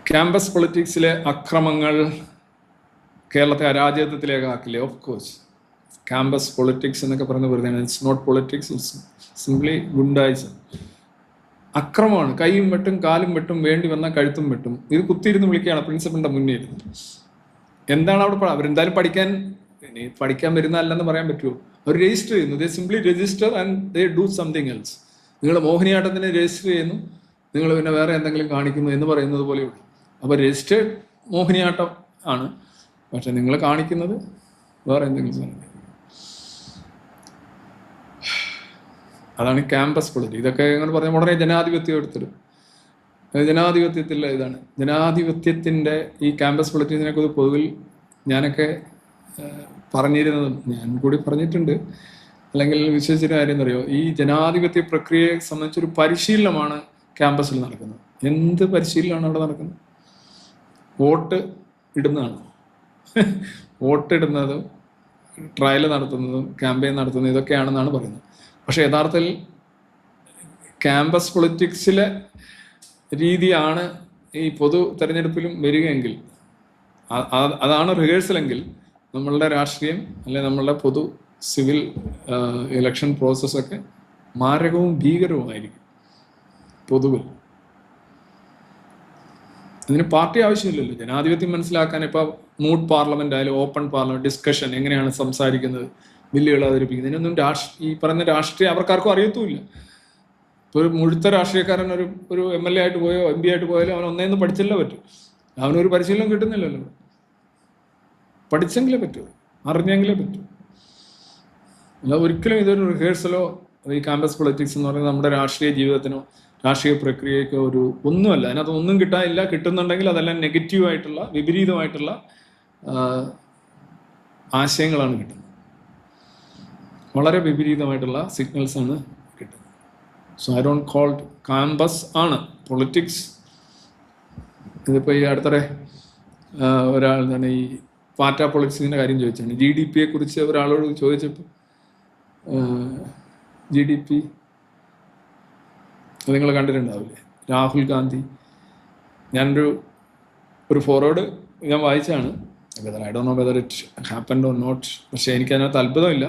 Campus പൊളിറ്റിക്സിലെ അക്രമങ്ങൾ കേരളത്തെ അരാജകത്വത്തിലേക്ക് ആക്കില്ലേ? Of course. ക്യാമ്പസ് പൊളിറ്റിക്സ് എന്നൊക്കെ പറയുന്നത് വെറുതെ it's not politics, it's simply ഗുണ്ടായിസം. അക്രമമാണ്. കൈയും വെട്ടും കാലും വെട്ടും, വേണ്ടി വന്നാൽ കഴുത്തും വെട്ടും. ഇത് കുത്തിയിരുന്ന് വിളിക്കുകയാണ് പ്രിൻസിപ്പലിന്റെ മുന്നിൽ ഇരുന്ന്. എന്താണ് അവിടെ? അവരെന്തായാലും പഠിക്കാൻ വരുന്നതല്ലെന്ന് പറയാൻ പറ്റുമോ? അവർ രജിസ്റ്റർ ചെയ്യുന്നു. They simply register and they do something else. നിങ്ങൾ മോഹിനിയാട്ടത്തിന് രജിസ്റ്റർ ചെയ്യുന്നു, നിങ്ങൾ പിന്നെ വേറെ എന്തെങ്കിലും കാണിക്കുന്നു എന്ന് പറയുന്നത് പോലെയുള്ളൂ. അപ്പോൾ രജിസ്റ്റേർഡ് മോഹിനിയാട്ടം ആണ്, പക്ഷെ നിങ്ങൾ കാണിക്കുന്നത് വേറെ എന്തെങ്കിലും സാധനം. അതാണ് ക്യാമ്പസ് പൊളിറ്റിക്സ്. ഇതൊക്കെ എങ്ങനെ പറഞ്ഞാൽ ഉടനെ ജനാധിപത്യം എടുത്തിടും. ജനാധിപത്യത്തിലുള്ള ഇതാണ്. ജനാധിപത്യത്തിൻ്റെ ഈ ക്യാമ്പസ് പൊളിറ്റിക്സിനെ കുറിച്ച് പൊതുവിൽ ഞാനൊക്കെ പറഞ്ഞിരുന്നതും ഞാൻ കൂടി പറഞ്ഞിട്ടുണ്ട്. അല്ലെങ്കിൽ വിശ്വസിച്ചിട്ട് കാര്യം എന്നറിയോ, ഈ ജനാധിപത്യ പ്രക്രിയയെ സംബന്ധിച്ചൊരു പരിശീലനമാണ് ക്യാമ്പസിൽ നടക്കുന്നത്. എന്ത് പരിശീലനമാണ് അവിടെ നടക്കുന്നത്? വോട്ട് ഇടുന്നതാണ്. വോട്ട് ഇടുന്നതും ട്രയൽ നടത്തുന്നതും ക്യാമ്പയിൻ നടത്തുന്നതും ഇതൊക്കെയാണെന്നാണ് പറയുന്നത്. പക്ഷെ യഥാർത്ഥത്തിൽ ക്യാമ്പസ് പൊളിറ്റിക്സിലെ രീതിയാണ് ഈ പൊതു തെരഞ്ഞെടുപ്പിലും വരികയെങ്കിൽ, അതാണ് റിഹേഴ്സലെങ്കിൽ, നമ്മളുടെ രാഷ്ട്രീയം അല്ലെങ്കിൽ നമ്മളുടെ പൊതു സിവിൽ ഇലക്ഷൻ പ്രോസസ്സൊക്കെ മാരകവും ഭീകരവുമായിരിക്കും പൊതുവിൽ. ഇതിന് പാർട്ടി ആവശ്യമില്ലല്ലോ. ജനാധിപത്യം മനസ്സിലാക്കാൻ ഇപ്പോൾ മൂഡ് പാർലമെന്റ് ആയാലും ഓപ്പൺ പാർലമെന്റ് ഡിസ്കഷൻ, എങ്ങനെയാണ് സംസാരിക്കുന്നത്, ബില്ലുകൾ അവതരിപ്പിക്കുന്നത്, ഇതിനൊന്നും ഈ പറയുന്ന രാഷ്ട്രീയം അവർക്കാർക്കും അറിയത്തുമില്ല. ഇപ്പോൾ ഒരു മുഴുത്ത രാഷ്ട്രീയക്കാരൻ ഒരു MLA ആയിട്ട് പോയോ MP ആയിട്ട് പോയാലും അവൻ ഒന്നേന്ന് പഠിച്ചല്ലേ പറ്റും. അവനൊരു പരിശീലനം കിട്ടുന്നില്ലല്ലോ. പഠിച്ചെങ്കിലേ പറ്റൂ, അറിഞ്ഞെങ്കിലേ പറ്റൂ. അല്ല ഒരിക്കലും ഇതൊരു റിഹേഴ്സലോ ഈ ക്യാമ്പസ് പൊളിറ്റിക്സ് എന്ന് പറയുന്നത് നമ്മുടെ രാഷ്ട്രീയ ജീവിതത്തിനോ രാഷ്ട്രീയ പ്രക്രിയയ്ക്കോ ഒന്നുമല്ല. അതിനകത്ത് ഒന്നും കിട്ടാനില്ല. കിട്ടുന്നുണ്ടെങ്കിൽ അതെല്ലാം നെഗറ്റീവായിട്ടുള്ള, വിപരീതമായിട്ടുള്ള ആശയങ്ങളാണ് കിട്ടുന്നത്. വളരെ വിപരീതമായിട്ടുള്ള സിഗ്നൽസാണ് കിട്ടുന്നത്. So I don't call campus ആണ് പൊളിറ്റിക്സ്. ഇതിപ്പോൾ ഈ അടുത്തിടെ ഒരാൾ തന്നെ ഈ പാറ്റ പൊളിറ്റിക്സിൻ്റെ കാര്യം ചോദിച്ചാണ്. GDP കുറിച്ച് ഒരാളോട് ചോദിച്ചപ്പോൾ GDP അത് നിങ്ങൾ കണ്ടിട്ടുണ്ടാവില്ലേ? രാഹുൽ ഗാന്ധി, ഞാനൊരു ഫോർവേഡ് ഞാൻ വായിച്ചാണ്. I don't know whether it happened or not. പക്ഷേ എനിക്കതിനകത്ത് അത്ഭുതമില്ല.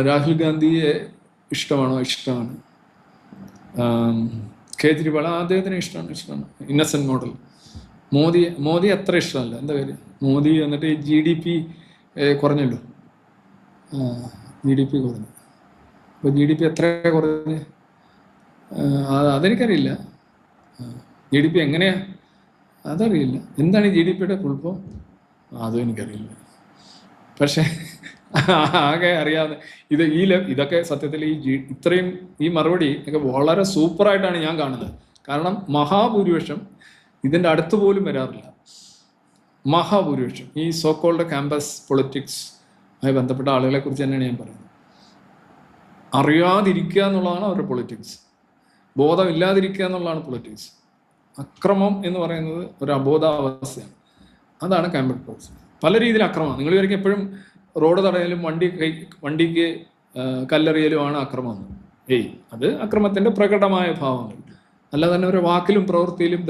രാഹുൽ ഗാന്ധിയെ ഇഷ്ടമാണോ? ഇഷ്ടമാണ്. കേജ്രിവാൾ അദ്ദേഹത്തിന് ഇഷ്ടമാണ്. ഇന്നസെന്റ് മോഡൽ. മോദി അത്ര ഇഷ്ടമല്ല. എന്താ കാര്യം? മോദി എന്നിട്ട് ഈ GDP കുറഞ്ഞല്ലോ. GDP കുറഞ്ഞു. അപ്പോൾ GDP എത്ര കുറഞ്ഞ്? അതെനിക്കറിയില്ല. GDP എങ്ങനെയാ അതറിയില്ല. എന്താണ് ഈ GDPയുടെ ഫുൾ ഫോം? അതും എനിക്കറിയില്ല. പക്ഷേ ആകെ അറിയാതെ ഇതൊക്കെ സത്യത്തിൽ ഇത്രയും ഈ മറുപടി ഒക്കെ വളരെ സൂപ്പറായിട്ടാണ് ഞാൻ കാണുന്നത്. കാരണം മഹാഭൂരിപക്ഷം ഇതിൻ്റെ അടുത്ത് പോലും വരാറില്ല. മഹാഭൂരിപക്ഷം ഈ സോക്കോൾഡ് ക്യാമ്പസ് പൊളിറ്റിക്സ് ആയി ബന്ധപ്പെട്ട ആളുകളെ കുറിച്ച് തന്നെയാണ് ഞാൻ പറയുന്നത്. അറിയാതിരിക്കുക എന്നുള്ളതാണ് അവരുടെ പൊളിറ്റിക്സ്. ബോധമില്ലാതിരിക്കുക എന്നുള്ളതാണ് പൊളിറ്റിക്സ്. അക്രമം എന്ന് പറയുന്നത് ഒരു അബോധാവസ്ഥയാണ്. അതാണ് ക്യാമ്പസ് പൊളിറ്റിക്സ്. പല രീതിയിൽ അക്രമമാണ്. നിങ്ങൾ വിചാരിക്കും എപ്പോഴും റോഡ് തടയലും വണ്ടിക്ക് കല്ലെറിയലുമാണ് അക്രമം. അത് അക്രമത്തിൻ്റെ പ്രകടമായ ഭാവങ്ങൾ. അല്ല തന്നെ ഒരു വാക്കിലും പ്രവൃത്തിയിലും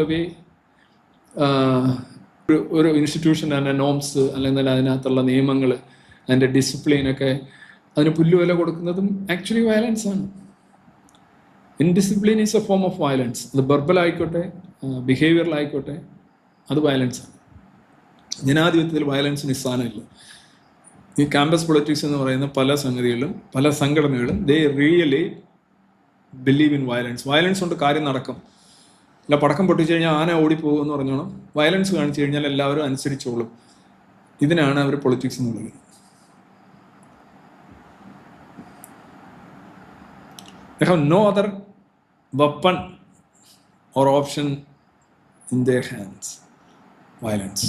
ഒരു ഇൻസ്റ്റിറ്റ്യൂഷൻ തന്നെ നോംസ് അല്ലെങ്കിൽ അതിനകത്തുള്ള നിയമങ്ങൾ, അതിൻ്റെ ഡിസിപ്ലിനൊക്കെ അതിന് പുല്ലുവില കൊടുക്കുന്നതും ആക്ച്വലി വയലൻസ് ആണ്. Indiscipline is A form of violence. അത് വെർബലായിക്കോട്ടെ ബിഹേവിയറിലായിക്കോട്ടെ അത് വയലൻസ് ആണ്. ജനാധിപത്യത്തിൽ വയലൻസിന് സ്ഥാനമില്ല. ഈ ക്യാമ്പസ് പൊളിറ്റിക്സ് എന്ന് പറയുന്ന പല സംഗതികളും പല സംഘടനകളും they really believe in violence. Violence കൊണ്ട് കാര്യം നടക്കും. അല്ല പടക്കം പൊട്ടിച്ചു കഴിഞ്ഞാൽ ആന ഓടിപ്പോകുമെന്ന് പറഞ്ഞോണം. വയലൻസ് കാണിച്ചു കഴിഞ്ഞാൽ എല്ലാവരും അനുസരിച്ചോളും. ഇതിനാണ് അവർ പൊളിറ്റിക്സ് എന്ന് പറയുന്നത്. They have no other weapon or option in their hands. Violence.